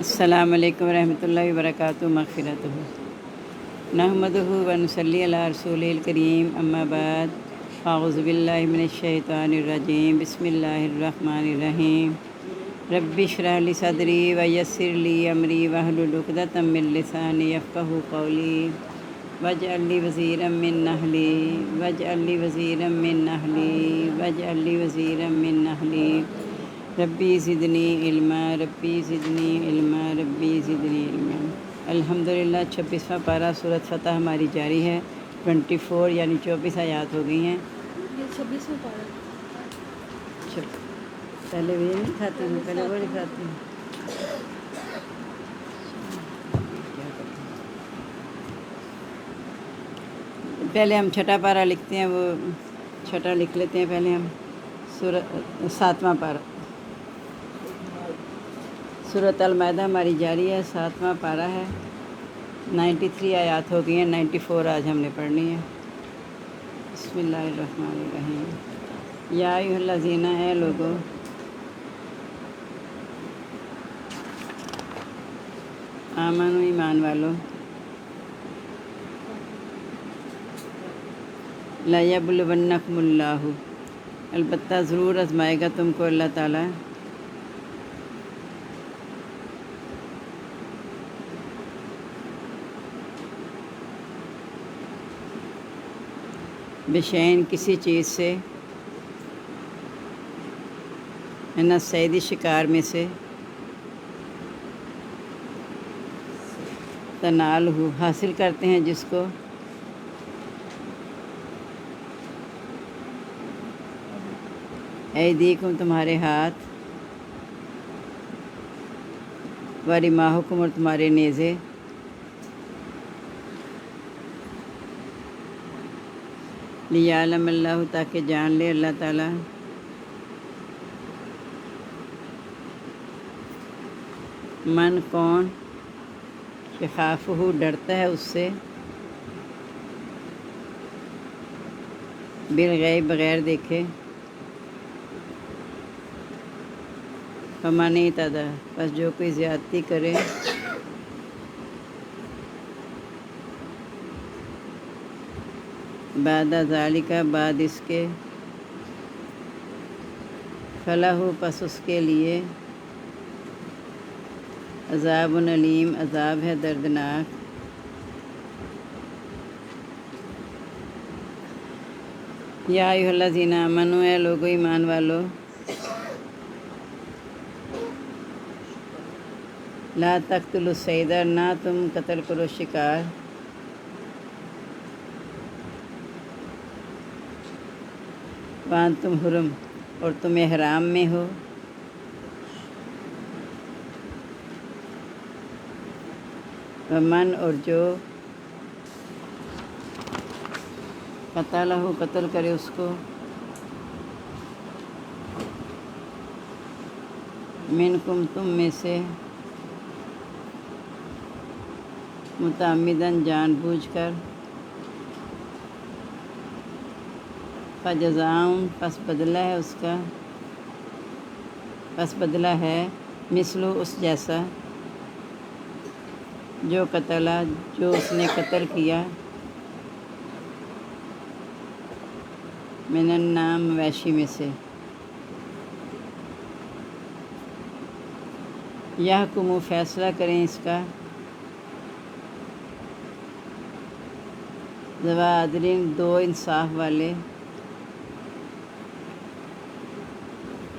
السلام علیکم ورحمۃ اللہ وبرکاتہ مغفرتہ نحمدہ و نصلی علی رسول الکریم اما بعد اعوذ باللہ من الشیطان الرجیم بسم اللہ الرحمن الرحیم رب اشرح لی صدری ویسر لی امری واحلل عقدۃ من لسانی یفقہوا قولی واجعل لی وزیرا من اہلی ربی زدنی علما ربی زدنی علما۔ الحمدللہ 26واں پارہ سورۃ فتح ہماری جاری ہے۔ 24 یعنی 24 آیات ہو گئی ہیں۔ یہ 26واں پارہ پہلے وہ نہیں کھاتی ہوں، پہلے وہ دکھاتی ہوں۔ پہلے ہم چھٹا پارہ لکھتے ہیں، وہ چھٹا لکھ لیتے ہیں پہلے ہم۔ ساتواں پارہ سورۃ المائدہ ہماری جاری ہے، 7واں پارہ ہے۔ 93 آیات ہو گئی ہیں، 94 آج ہم نے پڑھنی ہے۔ بسم اللہ الرحمن الرحیم۔ یا ایھا الذین، اے لوگو، آمنو ایمان والو، لیبلونکم اللہ، البتہ ضرور آزمائے گا تم کو اللہ تعالیٰ، بشین کسی چیز سے، من الصید شکار میں سے، تنالہ حاصل کرتے ہیں جس کو، ایدیکم تمہارے ہاتھ، ورماحکم اور تمہارے نیزے، لیعلم اللہ تاکہ جان لے اللہ تعالیٰ، من کون، یخافہ ڈرتا ہے اس سے، بالغیب بغیر دیکھے، فمن اعتدی پس جو کوئی زیادتی کرے، بعد ذالک بعد اس کے، فلہ پس اس کے لیے، عذاب علیم عذاب ہے دردناک، یا ایھا الذین آمنوا، اے لوگو ایمان والو، لا تقتلوا الصید، نہ تم قتل کرو شکار، وانتم حرم اور تم احرام میں ہو، ومن اور جو، قتلہ قتل کرے اس کو، منکم تم میں سے، متعمداً جان بوجھ کر، فجزاء پس بدلہ ہے اس کا، پس بدلہ ہے، مثلو اس جیسا، جو قتلہ جو اس نے قتل کیا، من النعام مویشی میں سے، یحکم فیصلہ کریں اس کا، ذوی عدل دو انصاف والے،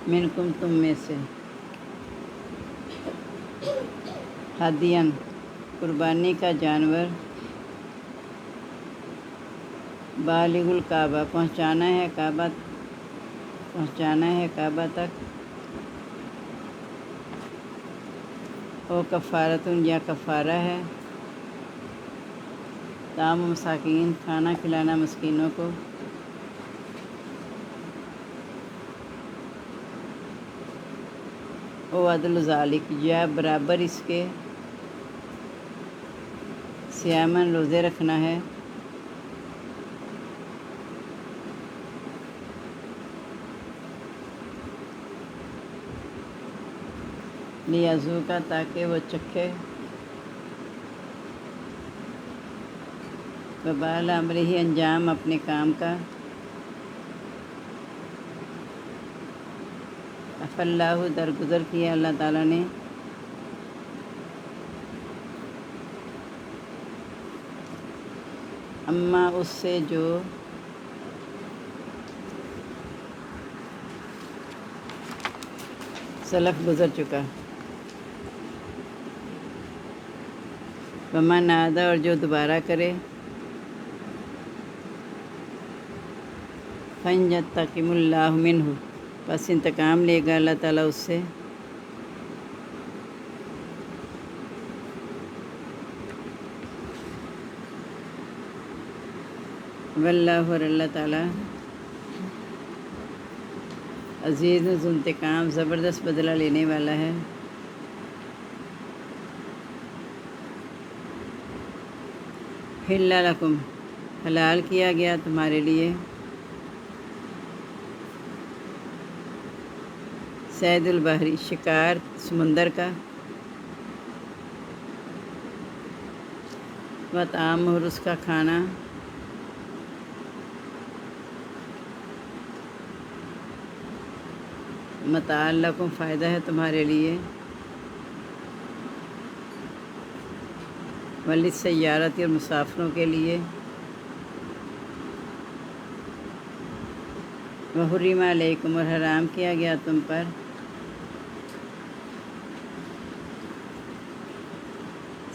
منکم تم میں سے، ہدین قربانی کا جانور، بالغ الکعبہ پہنچانا ہے کعبہ تک، او کفارۃ یا کفارہ ہے، طعام مساکین کھانا کھلانا مسکینوں کو، او عدل ذالک یا برابر اس کے، صیاماً روزے رکھنا ہے، لیازو کا تاکہ وہ چکھے وبال امرہ انجام اپنے کام کا اف اللہ درگزر کیا اللہ تعالیٰ نے اما اس سے جو سلف گزر چکا وما نادا اور جو دوبارہ کرے فَيَنْتَقِمُ اللَّهُ مِنْهُ پس انتقام لے گا اللہ تعالیٰ اس سے واللہ اور اللہ تعالیٰ عزیز ذو انتقام زبردست بدلہ لینے والا ہے حِلَّ لَكُمْ حلال کیا گیا تمہارے لیے صید البحری شکار سمندر کا وطعام اور اس کا کھانا متاع لکم فائدہ ہے تمہارے لیے وللسیارۃ اور مسافروں کے لیے وحرم علیکم اور حرام کیا گیا تم پر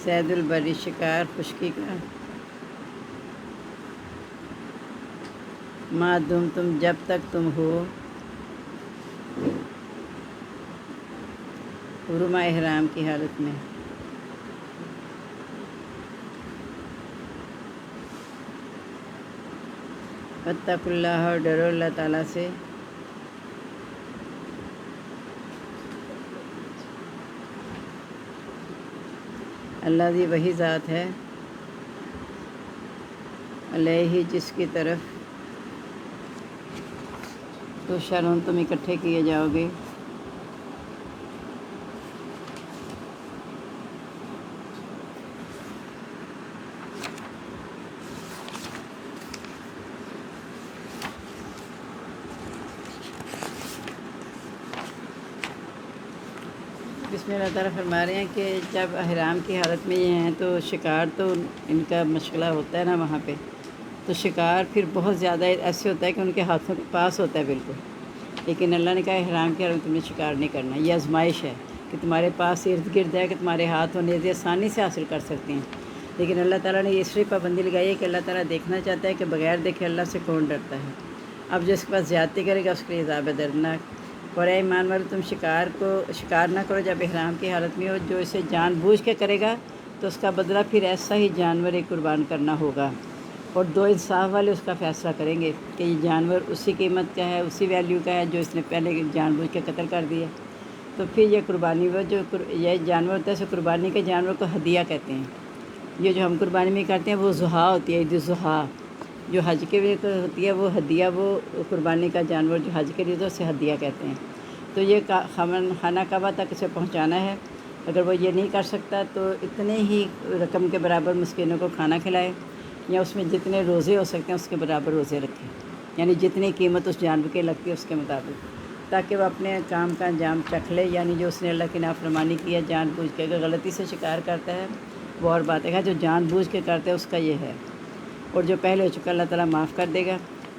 صید البری شکار خشکی کا ما دم تم جب تک تم ہو حرم احرام کی حالت میں واتقوا اللہ اور ڈرو اللہ تعالیٰ سے اللہ دی وہی ذات ہے علیہ جس کی طرف تو شرون تم اکٹھے کیے جاؤ گے بسم اللہ تعالیٰ فرما رہے ہیں کہ جب احرام کی حالت میں یہ ہیں تو شکار تو ان کا مشغلہ ہوتا ہے نا وہاں پہ تو شکار پھر بہت زیادہ ایسے ہوتا ہے کہ ان کے ہاتھوں کے پاس ہوتا ہے بالکل لیکن اللہ نے کہا احرام کی حالت میں تم نے شکار نہیں کرنا یہ آزمائش ہے کہ تمہارے پاس ارد گرد ہے کہ تمہارے ہاتھ ہونے سے آسانی سے حاصل کر سکتے ہیں لیکن اللہ تعالیٰ نے اس لیے پابندی لگائی ہے کہ اللہ تعالیٰ دیکھنا چاہتا ہے کہ بغیر دیکھے اللہ سے کون ڈرتا ہے اب جو اس کے پاس زیادتی کرے گا اس کے لیے عذاب دردناک اور اے ایمان والو تم شکار نہ کرو جب احرام کی حالت میں ہو جو اسے جان بوجھ کے کرے گا تو اس کا بدلہ پھر ایسا ہی جانور قربان کرنا ہوگا اور دو انصاف والے اس کا فیصلہ کریں گے کہ یہ جانور اسی قیمت کا ہے اسی ویلیو کا ہے جو اس نے پہلے جان بوجھ کے قتل کر دیا تو پھر یہ قربانی وہ جو یہ جانور ہوتا ہے اسے قربانی کے جانور کو ہدیہ کہتے ہیں یہ جو ہم قربانی میں کرتے ہیں وہ ضحیٰ ہوتی ہے عید الضحیٰ جو حج کے لیے ہوتی ہے وہ ہدیہ وہ قربانی کا جانور جو حج کے لیے تو اسے ہدیہ کہتے ہیں تو یہ خانہ کعبہ تک اسے پہنچانا ہے اگر وہ یہ نہیں کر سکتا تو اتنے ہی رقم کے برابر مسکینوں کو کھانا کھلائے یا اس میں جتنے روزے ہو سکتے ہیں اس کے برابر روزے رکھے یعنی جتنی قیمت اس جانور کی لگتی ہے اس کے مطابق تاکہ وہ اپنے کام کا انجام چکھ لے یعنی جو اس نے اللہ کی نافرمانی کی ہے جان بوجھ کے اگر غلطی سے شکار کرتا ہے وہ اور بات ہے جو جان بوجھ کے کرتے ہیں اس کا یہ ہے اور جو پہلے ہو چکا اللہ تعالیٰ معاف کر دے گا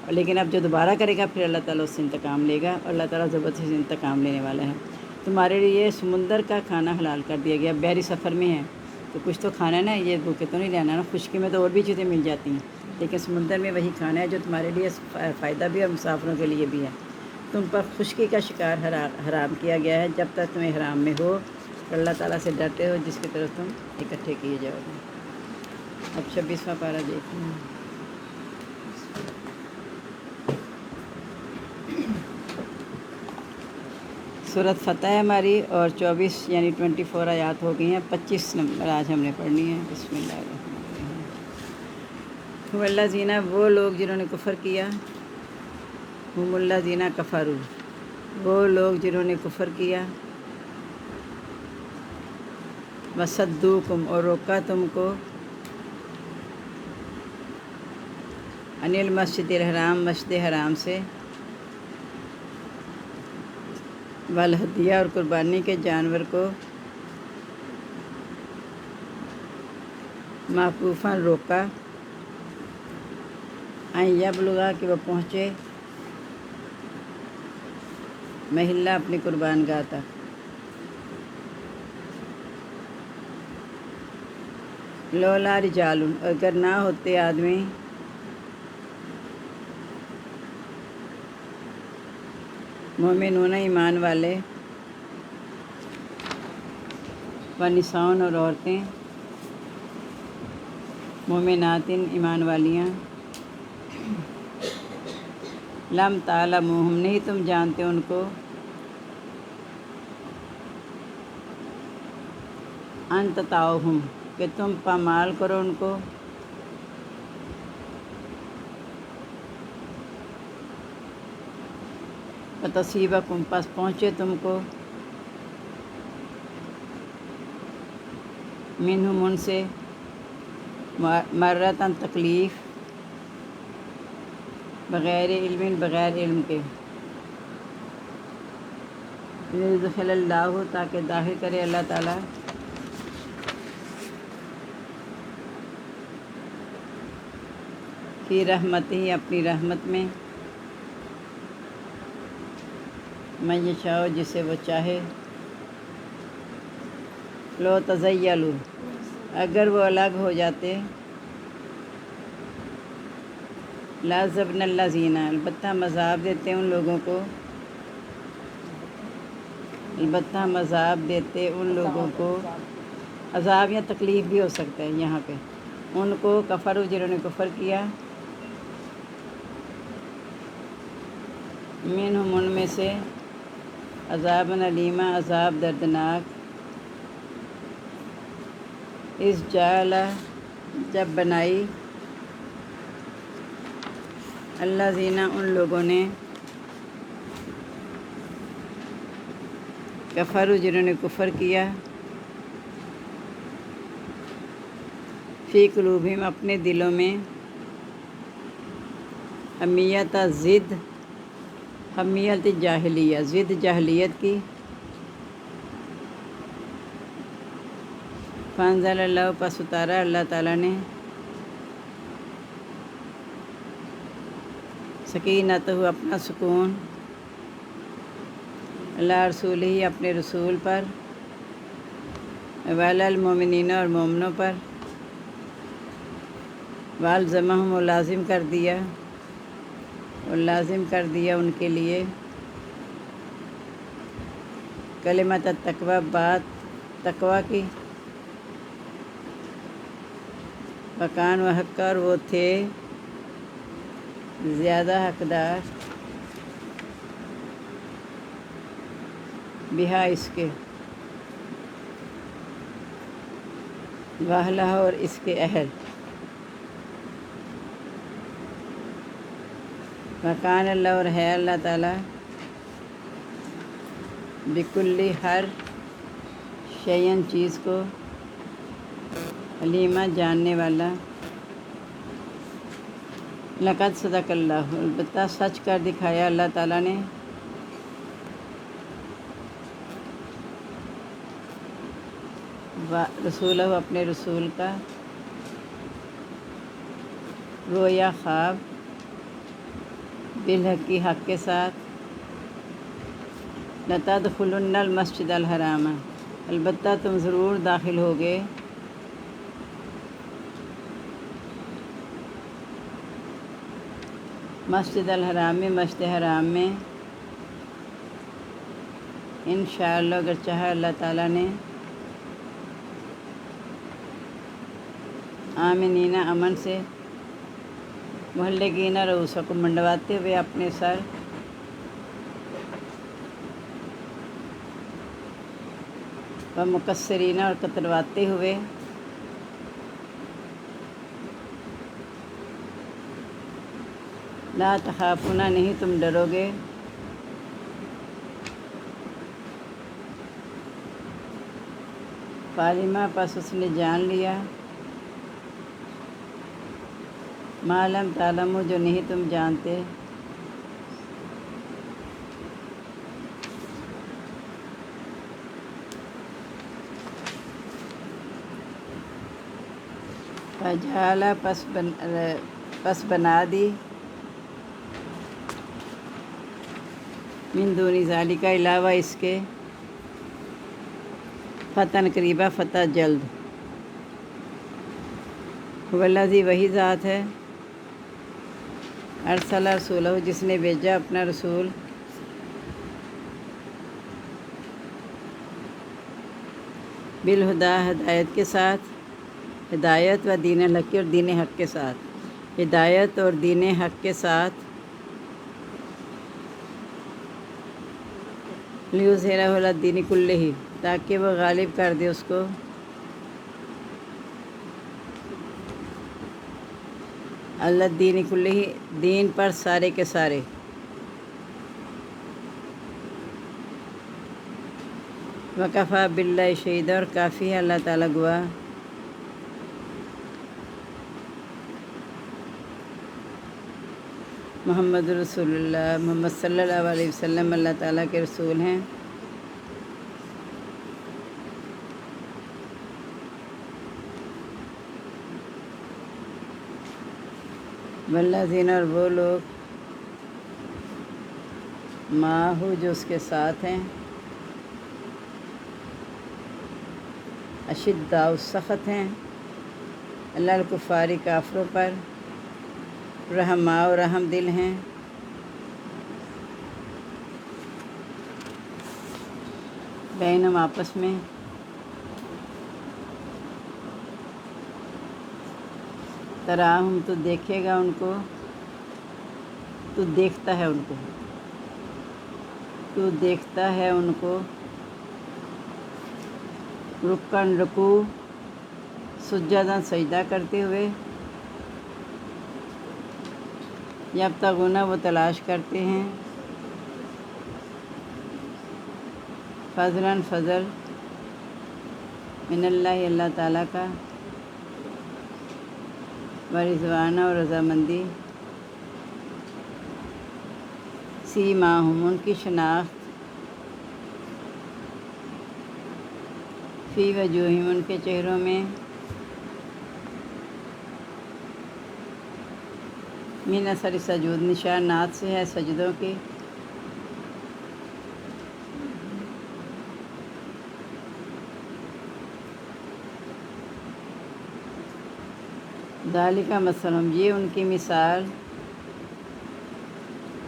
لیکن اب جو دوبارہ کرے گا پھر اللہ تعالیٰ اس سے انتقام لے گا اور اللہ تعالیٰ زبردست انتقام لینے والا ہے تمہارے لیے سمندر کا کھانا حلال کر دیا گیا بحری سفر میں ہے تو کچھ تو کھانا ہے نا یہ بھوکے تو نہیں رہنا نا خشکی میں تو اور بھی چیزیں مل جاتی ہیں لیکن سمندر میں وہی کھانا ہے جو تمہارے لیے فائدہ بھی اور مسافروں کے لیے بھی ہے تم پر خشکی کا شکار حرام کیا گیا ہے جب تک تم احرام میں ہو اور اللہ تعالیٰ سے ڈرتے ہو جس کی طرف تم اکٹھے کیے جاؤ گے اب 26واں پارہ دیکھیں سورۃ فتح ہے ہماری اور 24 یعنی 24 آیات ہو گئی ہیں 25 نمبر آج ہم نے پڑھنی ہے بسم اللہ الرحمن الرحیم اللہ زینہ وہ لوگ جنہوں نے کفر کیا ہم اللہ زینہ کفروا وہ لوگ جنہوں نے کفر کیا وصدوکم اور روکا تم کو عن المسجد الحرام مسجد حرام سے والہدیہ اور قربانی کے جانور کو معکوفاً روکا ان یبلغا کہ وہ پہنچے محلہ اپنی قربان گاہ تک لولا رجال اگر نہ ہوتے آدمی مومنون ایمان والے و نساء اور عورتیں مومنات ایمان والیاں لم تعلموہم نہیں تم جانتے ان کو ان تطاؤہم کہ تم پامال کرو ان کو فتصیبکم پس پہنچے تم کو منہم ان سے مرتن تکلیف بغیر علم بغیر علم کے لیدخل اللہ تاکہ داخل کرے اللہ تعالیٰ کی رحمت ہی اپنی رحمت میں من یشاء جسے وہ چاہے لو تزیلوا اگر وہ الگ ہو جاتے لعذبنا الذین البتہ ہم عذاب دیتے ان لوگوں کو البتہ ہم عذاب دیتے ان لوگوں کو عذاب یا تکلیف بھی ہو سکتا ہے یہاں پہ ان کو کفر جنہوں نے کفر کیا منہم ان میں سے عذاب علیمہ عذاب دردناک اس جعل جب بنائی اللہ زینہ ان لوگوں نے کفر جنہوں نے کفر کیا فی قلوبہم اپنے دلوں میں حمیت ضد حمیت جاہلیہ ضد جاہلیت کی فانزل اللہ پس اتارا اللہ تعالیٰ نے سکینتہ اپنا سکون اللہ رسول ہی اپنے رسول پر وعلی المومنین اور مومنوں پر والزمہم و لازم کر دیا ان کے لیے کلمت التقوی بات تقوی کی وکان و حق اور وہ تھے زیادہ حقدار بہا اس کے واہلہ اور اس کے اہل وکان اللہ اور ہے اللہ تعالیٰ بکلی ہر شیئن چیز کو علیمہ جاننے والا لقد صدق اللہ البتہ سچ کر دکھایا اللہ تعالیٰ نے رسولہ اپنے رسول کا رویا خواب بالحق کی حق کے ساتھ لتدخلن المسجد الحرام البتہ تم ضرور داخل ہوگے مسجد الحرام میں مسجد حرام میں انشاءاللہ اگر چاہا اللہ تعالیٰ نے آمنین امن سے محلقین رؤوسکم منڈواتے ہوئے اپنے سر و مقصرین اور کترواتے ہوئے لا تخافون نہیں تم ڈرو گے فعلمہ پس اس نے جان لیا ما لم تعلموا جو نہیں تم جانتے فجعل پس بنا دی من دون ذالک علاوہ اس کے فتن قریبا فتح جلد والذی وہی ذات ہے ارسل رسولہ جس نے بھیجا اپنا رسول بالہدا ہدایت کے ساتھ ہدایت و دین الحق اور دین حق کے ساتھ ہدایت اور دین حق کے ساتھ لیظہرہ علی الدین کلہ تاکہ وہ غالب کر دے اس کو علی الدین کلہ دین پر سارے کے سارے وکفیٰ باللہ شہیدا اور کافی ہے اللہ تعالیٰ گواہ محمد رسول اللہ محمد صلی اللہ علیہ وسلم اللہ تعالیٰ کے رسول ہیں والذین اور وہ لوگ معہو جو اس کے ساتھ ہیں اشداء سخت ہیں اللہ الکفار کافروں پر رحماء و رحم دل ہیں بینہم آپس میں تراہم تو دیکھے گا ان کو تو دیکھتا ہے ان کو تو دیکھتا ہے ان کو رکن رکوع سجدہ سجدہ کرتے ہوئے یبتغون وہ تلاش کرتے ہیں فضلاً فضل من اللہ اللہ تعالیٰ کا ورضوانہ اور رضامندی سیماہم ان کی شناخت فی وجوہہم ان کے چہروں میں من اثر سجود نشانات سے ہے سجدوں کے ذالک مثلہم یہ ان کی مثال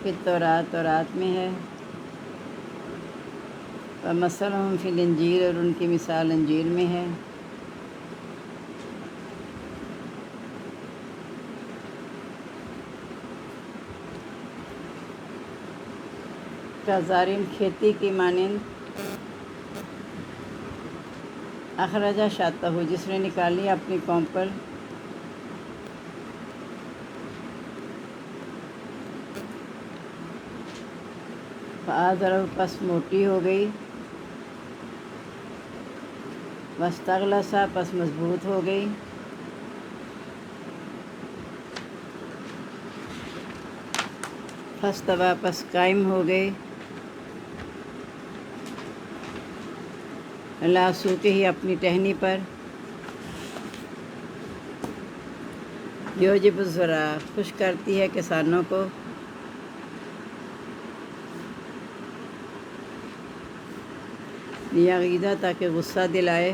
کہ تورات میں ہے ومثلہم فی الانجیل اور ان کی مثال انجیل میں ہے کزارعٍ کھیتی کی مانند اخرج شاطہ جس نے نکالی اپنی قوم پر فآزرہ پس موٹی ہو گئی واستغلظ پس مضبوط ہو گئی فاستویٰ پس قائم ہو گئے علی سوقہ ہی اپنی ٹہنی پر یعجب الزراع خوش کرتی ہے کسانوں کو لیغیظ تاکہ غصہ دلائے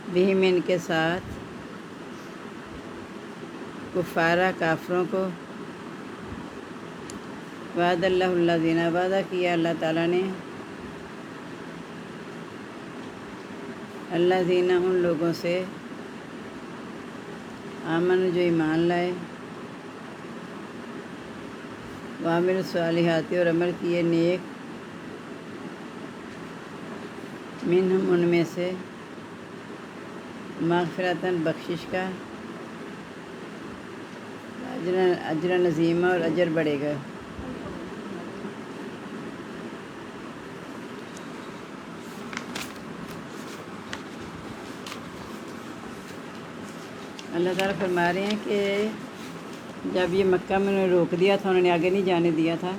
بہم ان کے ساتھ کفارہ کافروں کو وعد اللہ الذین وعدہ کیا اللہ تعالیٰ نے الذین ان لوگوں سے آمن جو ایمان لائے وعملوا الصالحات اور عمل کیے نیک منہم ان میں سے مغفرتاً بخشش کا اجر عظیمہ اور اجر بڑھے گا اللہ تعالیٰ فرما رہے ہیں کہ جب یہ مکہ میں انہوں نے روک دیا تھا، انہوں نے آگے نہیں جانے دیا تھا،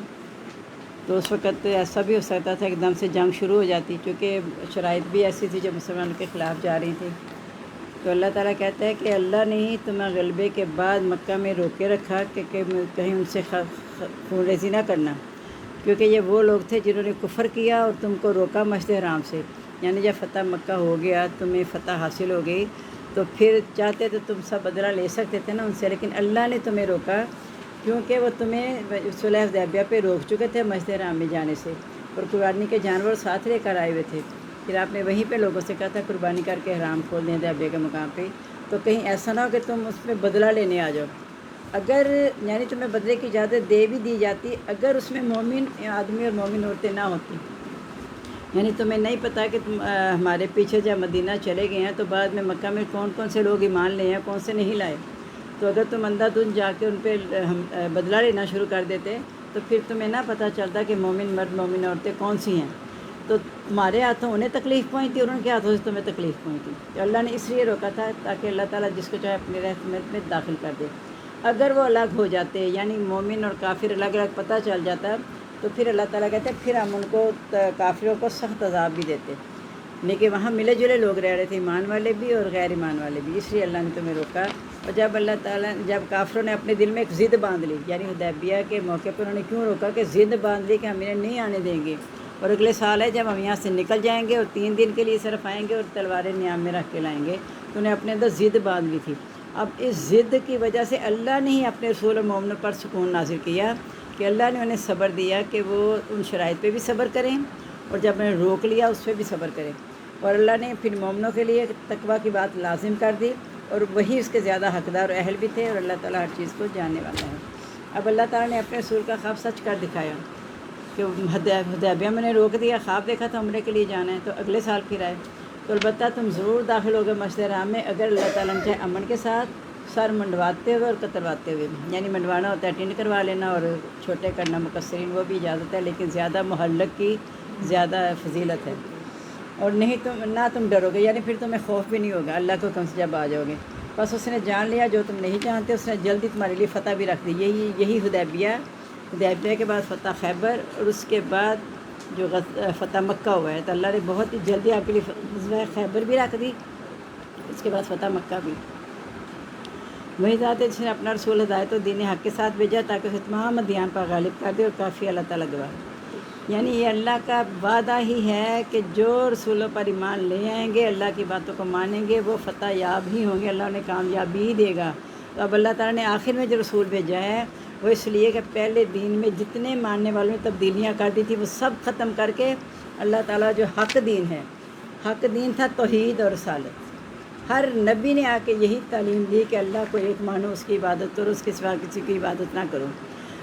تو اس وقت ایسا بھی ہو سکتا تھا ایک دم سے جنگ شروع ہو جاتی، کیونکہ شرائط بھی ایسی تھی جو مسلمانوں کے خلاف جا رہی تھی۔ تو اللہ تعالیٰ کہتا ہے کہ اللہ نے ہی تمہیں غلبے کے بعد مکہ میں روکے رکھا کہ کہیں ان سے خون ریزی نہ کرنا، کیونکہ یہ وہ لوگ تھے جنہوں نے کفر کیا اور تم کو روکا مسجد حرام سے۔ یعنی جب فتح مکہ ہو گیا، تمہیں فتح حاصل ہو گئی، تو پھر چاہتے تو تم سب بدلہ لے سکتے تھے نا ان سے، لیکن اللہ نے تمہیں روکا کیونکہ وہ تمہیں صلح حدیبیہ پہ روک چکے تھے مسجد حرام میں جانے سے، اور قربانی کے جانور ساتھ لے کر آئے ہوئے تھے۔ پھر آپ نے وہیں پہ لوگوں سے کہا تھا قربانی کر کے حرام کھول دیں حدیبیہ کے مقام پہ، تو کہیں ایسا نہ ہو کہ تم اس میں بدلہ لینے آ جاؤ۔ اگر یعنی تمہیں بدلے کی اجازت دے بھی دی جاتی، اگر اس میں مومن آدمی اور مومن عورتیں نہ ہوتی، یعنی تمہیں نہیں پتہ کہ تم ہمارے پیچھے جب مدینہ چلے گئے ہیں تو بعد میں مکہ میں کون کون سے لوگ ایمان لے ہیں، کون سے نہیں لائے، تو اگر تم اندھا دھند جا کے ان پہ بدلہ لینا شروع کر دیتے تو پھر تمہیں نہ پتہ چلتا کہ مومن مرد مومن عورتیں کون سی ہیں، تو تمہارے ہاتھوں انہیں تکلیف پہنچتی اور ان کے ہاتھوں سے تمہیں تکلیف پہنچتی۔ تو اللہ نے اس لیے روکا تھا تاکہ اللہ تعالیٰ جس کو چاہے اپنی رحمت میں داخل کر دے۔ اگر وہ الگ ہو جاتے، یعنی مومن اور کافر الگ الگ پتہ چل جاتا، تو پھر اللہ تعالیٰ کہتے ہیں پھر ہم ان کو کافروں کو سخت عذاب بھی دیتے، لیکن وہاں ملے جلے لوگ رہ رہے تھے، ایمان والے بھی اور غیر ایمان والے بھی، اس لیے اللہ نے تمہیں روکا۔ اور جب اللہ تعالیٰ جب کافروں نے اپنے دل میں ایک ضد باندھ لی، یعنی حدیبیہ کے موقع پر انہوں نے کیوں روکا کہ ضد باندھ لی کہ ہم انہیں نہیں آنے دیں گے، اور اگلے سال ہے جب ہم یہاں سے نکل جائیں گے اور 3 دن کے لیے صرف آئیں گے اور تلواریں نیام میں رکھ کے لائیں گے، تو انہیں اپنے اندر ضد باندھ لی تھی۔ اب اس ضد کی وجہ سے اللہ نے ہی اپنے رسول اور مومنوں پر سکون نازل کیا کہ اللہ نے انہیں صبر دیا کہ وہ ان شرائط پہ بھی صبر کریں، اور جب انہیں روک لیا اس پہ بھی صبر کریں، اور اللہ نے پھر مومنوں کے لیے تقویٰ کی بات لازم کر دی، اور وہی اس کے زیادہ حقدار اور اہل بھی تھے، اور اللہ تعالیٰ ہر چیز کو جاننے والا ہے۔ اب اللہ تعالیٰ نے اپنے رسول کا خواب سچ کر دکھایا کہ حدیبیہ میں نے روک دیا، خواب دیکھا تھا عمرے کے لیے جانا ہے، تو اگلے سال پھر آئے، تو البتہ تم ضرور داخل ہوگے مسجد حرام میں اگر اللہ تعالیٰ نے چاہے امن کے ساتھ، سر منڈواتے ہوئے اور کترواتے ہوئے، یعنی منڈوانا ہوتا ہے ٹینڈ کروا لینا اور چھوٹے کرنا مقصرین، وہ بھی اجازت ہے، لیکن زیادہ محلق کی زیادہ فضیلت ہے۔ اور نہیں نہ تم ڈرو گے، یعنی پھر تمہیں خوف بھی نہیں ہوگا اللہ کو کم سے جب آ جاؤ گے، بس اس نے جان لیا جو تم نہیں جانتے، اس نے جلدی تمہارے لیے فتح بھی رکھ دی۔ یہی حدیبیہ کے بعد فتح خیبر، اور اس کے بعد جو فتح مکہ ہوا ہے، تو اللہ نے بہت ہی جلدی آپ کے لیے فتح خیبر بھی رکھ دی، اس کے بعد فتح مکہ بھی۔ وہی ذات ہے جس نے اپنا رسول ہدایت و دین حق کے ساتھ بھیجا تاکہ اسے تمام ادیان پر غالب کر دے، اور کافی اللہ تعالیٰ گواہ۔ یعنی یہ اللہ کا وعدہ ہی ہے کہ جو رسولوں پر ایمان لے آئیں گے، اللہ کی باتوں کو مانیں گے، وہ فتح یاب ہی ہوں گے، اللہ انہیں کامیابی ہی دے گا۔ تو اب اللہ تعالیٰ نے آخر میں جو رسول بھیجا ہے وہ اس لیے کہ پہلے دین میں جتنے ماننے والوں نے تبدیلیاں کر دی تھی وہ سب ختم کر کے اللہ تعالیٰ جو حق دین ہے، حق دین تھا توحید اور رسالت۔ ہر نبی نے آ کے یہی تعلیم دی کہ اللہ کو ایک مانو، اس کی عبادت کرو، اس کے سوا کسی کی عبادت نہ کرو۔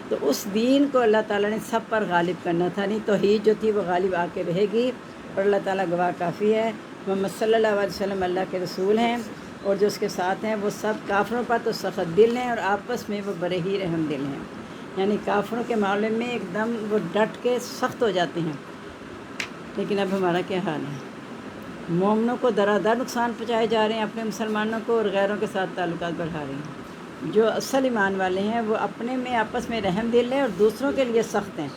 تو اس دین کو اللہ تعالیٰ نے سب پر غالب کرنا تھا، نہیں توحید جو تھی وہ غالب آ کے رہے گی، اور اللہ تعالیٰ گواہ کافی ہے۔ محمد صلی اللہ علیہ وسلم اللہ کے رسول ہیں، اور جو اس کے ساتھ ہیں وہ سب کافروں پر تو سخت دل ہیں اور آپس میں وہ بڑے ہی رحم دل ہیں، یعنی کافروں کے معاملے میں ایک دم وہ ڈٹ کے سخت ہو جاتے ہیں۔ لیکن اب ہمارا کیا حال ہے؟ مومنوں کو درادر نقصان پہنچائے جا رہے ہیں، اپنے مسلمانوں کو اور غیروں کے ساتھ تعلقات بڑھا رہے ہیں۔ جو اصل ایمان والے ہیں وہ اپنے میں آپس میں رحم دل ہیں اور دوسروں کے لیے سخت ہیں،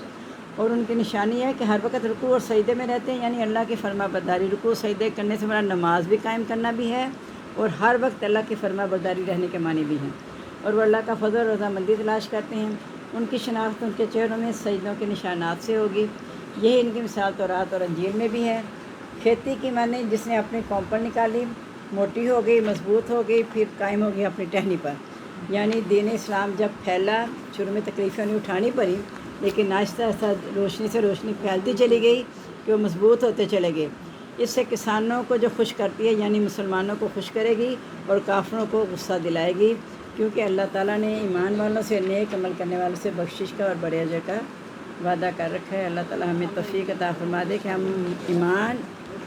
اور ان کی نشانی ہے کہ ہر وقت رکوع اور سجدے میں رہتے ہیں، یعنی اللہ کی فرما برداری۔ رکوع سجدے کرنے سے مراد نماز بھی قائم کرنا بھی ہے، اور ہر وقت اللہ کی فرما برداری رہنے کے معنی بھی ہیں، اور وہ اللہ کا فضل اور رضامندی تلاش کرتے ہیں۔ ان کی شناخت ان کے چہروں میں سجدوں کے نشانات سے ہوگی، یہی ان کی مثال تورات اور انجیل میں بھی ہے۔ کھیتی کی معنی جس نے اپنی کومپل نکالی، موٹی ہو گئی، مضبوط ہو گئی، پھر قائم ہو گئی اپنی ٹہنی پر۔ یعنی دین اسلام جب پھیلا، شروع میں تکلیفیں انہیں اٹھانی پڑی، لیکن آہستہ آہستہ روشنی سے روشنی پھیلتی چلی گئی کہ وہ مضبوط ہوتے چلے گئے۔ اس سے کسانوں کو جو خوش کرتی ہے، یعنی مسلمانوں کو خوش کرے گی، اور کافروں کو غصہ دلائے گی، کیونکہ اللہ تعالیٰ نے ایمان والوں سے، نیک عمل کرنے والوں سے بخشش کا اور بڑے اجر کا وعدہ کر رکھا ہے۔ اللہ تعالیٰ ہمیں توفیق عطا فرما دے کہ ہم ایمان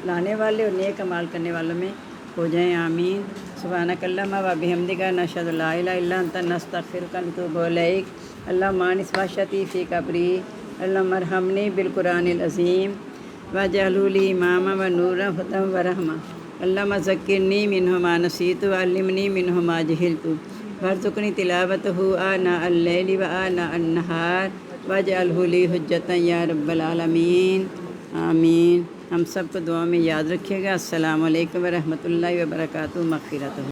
لانے والے اور نیک عمل کرنے والوں میں ہو جائیں، آمین۔ سبحانک اللہم و بحمدک، نشہد ان لا الہ الا انت، نستغفرک و نتوب الیک۔ اللہم انس وحشتی فی قبری، اللہم ارحمنی بالقرآن العظیم واجعلہ لی اماما و نورا و ہدی و رحمہ۔ علامہ ذکرنی منہ ما نسیت وعلمنی منہ ما جہلت وارزقنی تلاوتہ آناء اللیل وآناء النہار واجعلہ لی حجۃ یا رب العالمین آمین۔ ہم سب کو دعا میں یاد رکھیے گا۔ السلام علیکم ورحمۃ اللہ وبرکاتہ، مغفرتہ۔